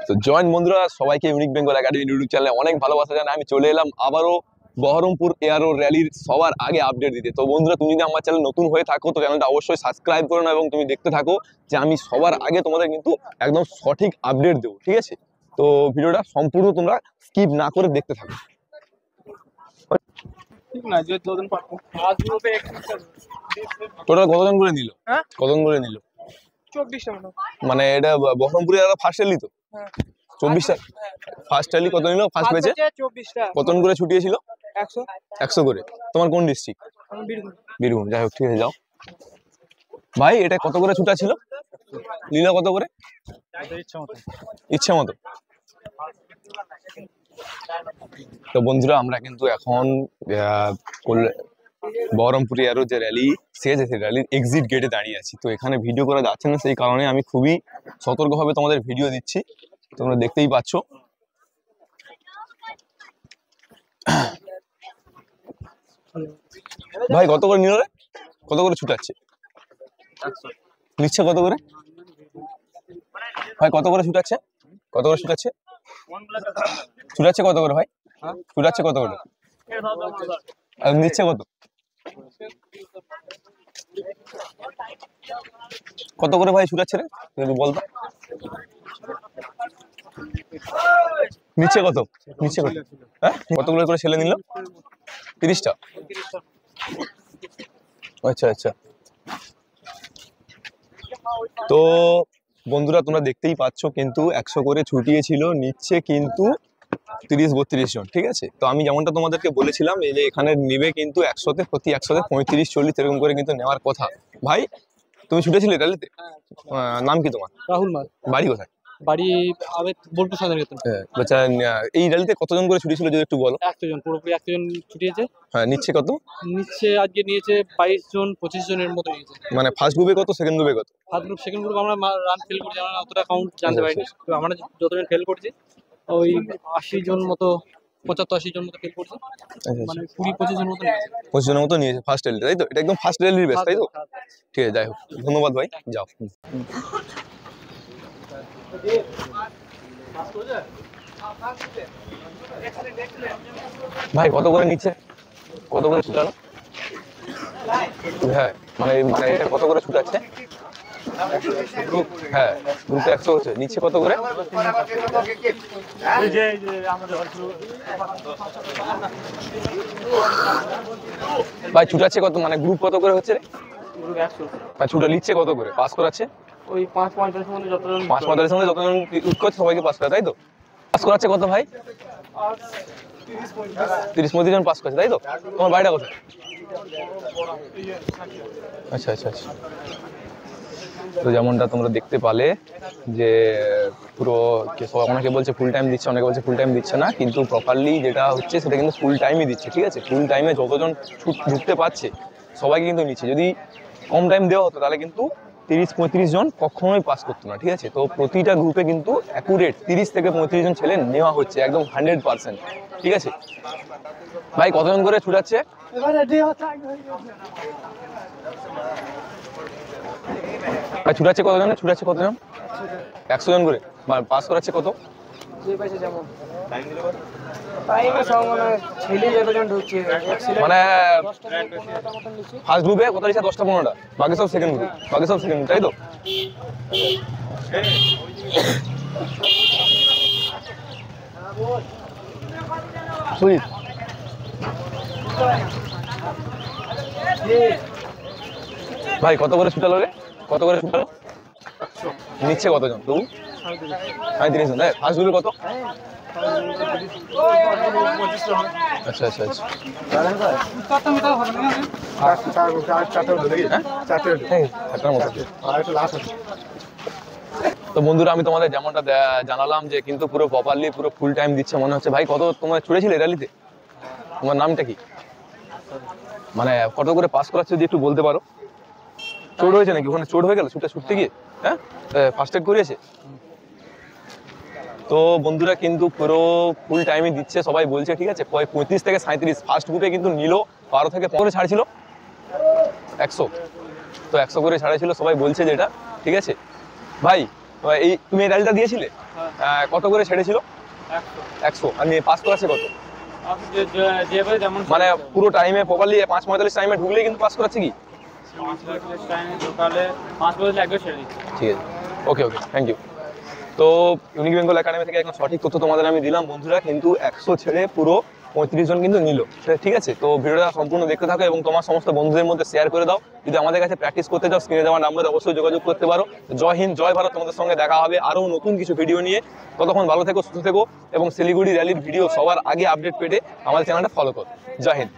তো জয়েন্ট বন্ধুরা সবাইকে ইউনিক বেঙ্গল একাডেমি ইউটিউব চ্যানেলে অনেক ভালোবাসা জানাই। আমি চলে এলাম আবারও বহরমপুর এয়ারো র্যালির সবার আগে আপডেট দিতে। তো বন্ধুরা তুমি যদি আমার চ্যানেল নতুন হয়ে থাকো তো চ্যানেলটা অবশ্যই সাবস্ক্রাইব করে নাও এবং তুমি দেখতে থাকো যে আমি সবার আগে তোমাদের কিন্তু একদম সঠিক আপডেট দেবো, ঠিক আছে? তো ভিডিওটা সম্পূর্ণ তোমরা স্কিপ না করে দেখতে থাকো। টোটাল কতজন করে নিল? কতজন করে নিল? 24টা মানে এটা বহরমপুরে ফার্স্ট র্যালি তো 24টা ফার্স্ট র্যালি কত নিল? ফার্স্ট ব্যাচে 24টা কতজন করে ছুটিয়েছিল? 100 100 করে। তোমার কোন ডিস্ট্রিক্ট? বীরভূম। বীরভূম। যাই হোক, ঠিক আছে, যাও ভাই। এটা কত করে ছুটা ছিল? নিল কত করে? ইচ্ছে মতো। তো বন্ধুরা আমরা কিন্তু এখন বহরমপুর এয়ারো যে র্যালি শেষ আছে, র্যালির এক্সিট গেটে দাঁড়িয়ে আছি। তো এখানে ভিডিও করা যাচ্ছে না, সেই কারণে আমি খুবই সতর্কভাবে তোমাদের ভিডিও দিচ্ছি, তোমরা দেখতেই পাচ্ছ। ভাই কত করে নিল রে? কত করে ছুটাচ্ছে? নিচ্ছে কত করে? ভাই কত করে ছুটাচ্ছে? কত করে ছুটাচ্ছে? ছুটাচ্ছে কত করে ভাই? ছুটাচ্ছে কত করে? আর নিচ্ছে কত? কত করে ভাই ছুটাচ্ছে রে? যদি বলতো। নিচ্ছে কত? নিচ্ছে কত? হ্যাঁ, কতগুলো করে ছেলে নিল? 30টা। আচ্ছা আচ্ছা। তো বন্ধুরা তোমরা দেখতেই পাচ্ছ কিন্তু 100 করে ছুটিয়েছিল, নিচ্ছে কিন্তু 30-32 জন, ঠিক আছে? তো আমি যেমনটা তোমাদেরকে বলেছিলাম এই যে এখানে নেবে কিন্তু 100তে প্রতি 100তে 35-40 এরকম করে কিন্তু নেওয়ার কথা। ভাই তুমি ছুটেছিলে র্যালিতে? নাম কি তোমার? রাহুল মাল। বাড়ি কোথায়? বাড়ি বোলপুর সদরঘাট। আচ্ছা, এই র্যালিতে কতজন করে ছুটেছিল যদি একটু বলো? 100 জন, পুরোপুরি 100 জন ছুটিয়েছে। হ্যাঁ, নিচ্ছে কত? নিচ্ছে আজকে নিয়েছে 22 জন 25 জনের মতো নিয়েছে। মানে ফার্স্ট গ্রুপে কত, সেকেন্ড গ্রুপে কত? ফার্স্ট গ্রুপ সেকেন্ড গ্রুপ আমরা রান ফেল করছি, আমরা অতটা কাউন্ট জানতে পারিনি। তো আমরা যতজন ফেল করছি ওই 80 জন মতো, 75-80 জন মতো ফেল করছে। মানে 20-25 জন মতো নিয়েছে। 25 জনের মতো নিয়েছে ফার্স্ট র্যালি, তাই তো? এটা একদম ফার্স্ট র্যালির বেস, তাই তো? ঠিক আছে, যাই হোক, ধন্যবাদ ভাই, যাও। ভাই কত করে নিচ্ছে? কত করে ছুটানো? হ্যাঁ, মানে এটা কত করে ছুটাচ্ছে? হ্যাঁ, গ্রুপে 100 হচ্ছে, নিচ্ছে কত করে? ভাই ছুটাচ্ছে কত, মানে গ্রুপ কত করে হচ্ছে? ছুটা নিচ্ছে কত করে? পাস করাচ্ছে ওই 5-45 মধ্যে যতজন, 5-45 মধ্যে যতজন ইউজ করছে সবাইকে পাস করে, তাই তো? পাস করাচ্ছে কত ভাই? 30-35 জন পাস করছে, তাই তো? তোমার বাড়িটা কোথায়? আচ্ছা আচ্ছা আচ্ছা। তো যেমনটা তোমরা দেখতে পালে যে পুরো অনেকে বলছে ফুল টাইম দিচ্ছে, অনেকে বলছে ফুল টাইম দিচ্ছে না, কিন্তু প্রপারলি যেটা হচ্ছে সেটা কিন্তু ফুল টাইমই দিচ্ছে, ঠিক আছে? ফুল টাইমে যতজন ঢুকতে পারছে সবাইকে কিন্তু নিচ্ছে। যদি কম টাইম দেওয়া হতো তাহলে কিন্তু 30-35 জন কখনোই পাস করতো না, ঠিক আছে? তো প্রতিটা গ্রুপে কিন্তু অ্যাকুরেট 30 থেকে 35 জন ছেলে নেওয়া হচ্ছে, একদম 100%, ঠিক আছে? ভাই কতজন করে ছুটাচ্ছে? ছুটাচ্ছে কতজন? ছুটাচ্ছে কতজন? 100 জন করে। পাস করাচ্ছে কত? মানে ফার্স্ট গ্রুপে কত লিখছে? 10টা-15টা, বাকি সব সেকেন্ড গ্রুপ, বাকি সব সেকেন্ড, তাই তো? সুজিত ভাই কত করে ছুটালো রে? কত করে ছুটালো? নিচ্ছে কতজন? তবু 35 জন। ফার্স্ট গ্রুপে কত? আচ্ছা আচ্ছা আচ্ছা। তো বন্ধুরা আমি তোমাদের যেমনটা জানালাম যে কিন্তু পুরো প্রপারলি পুরো ফুল টাইম দিচ্ছে মনে হচ্ছে। ভাই কত তোমরা ছুটেছিলে র্যালিতে? তোমার নামটা কি? মানে কত করে পাস করাচ্ছে যদি একটু বলতে পারো? চোট হয়েছে নাকি? ওখানে চোট হয়ে গেল ছুটতে গিয়ে? হ্যাঁ, ফার্স্ট এড করিয়েছে? তো বন্ধুরা কিন্তু পুরো ফুল টাইমই দিচ্ছে সবাই বলছে, ঠিক আছে? 35 থেকে 37 ফার্স্ট গ্রুপে কিন্তু নিল 12 থেকে 15 ছাড়ছিল 100। তো 100 করে ছাড়া ছিল সবাই বলছে যেটা, ঠিক আছে? ভাই এই তুমি এই র্যালিটা দিয়েছিলে? কত করে ছেড়েছিল? 100। আর নিয়ে পাস করাচ্ছে কত? যেভাবে যেমন মানে পুরো টাইমে প্রপারলি 5:45 টাইমে ঢুকলেই কিন্তু পাস করাচ্ছে কি? 5:45 টাইমে ঢোকালে 5:45 একবার ছেড়ে দিচ্ছে। ঠিক আছে, ওকে ওকে, থ্যাংক ইউ। তো ইউনিক বেঙ্গল একাডেমি থেকে একদম সঠিক তথ্য তোমাদের আমি দিলাম বন্ধুরা, কিন্তু 100 ছেড়ে পুরো 35 জন কিন্তু নিল, সেটা ঠিক আছে। তো ভিডিওটা সম্পূর্ণ দেখতে থাকো এবং তোমার সমস্ত বন্ধুদের মধ্যে শেয়ার করে দাও। যদি আমাদের কাছে প্র্যাকটিস করতে চাও স্ক্রিনে দেওয়া নাম্বারে অবশ্যই যোগাযোগ করতে পারো। জয় হিন্দ, জয় ভারত। তোমাদের সঙ্গে দেখা হবে আরও নতুন কিছু ভিডিও নিয়ে। ততক্ষণ ভালো থেকো, সুস্থ থেকো এবং শিলিগুড়ি র্যালির ভিডিও সবার আগে আপডেট পেতে আমাদের চ্যানেলটা ফলো করো। জয় হিন্দ।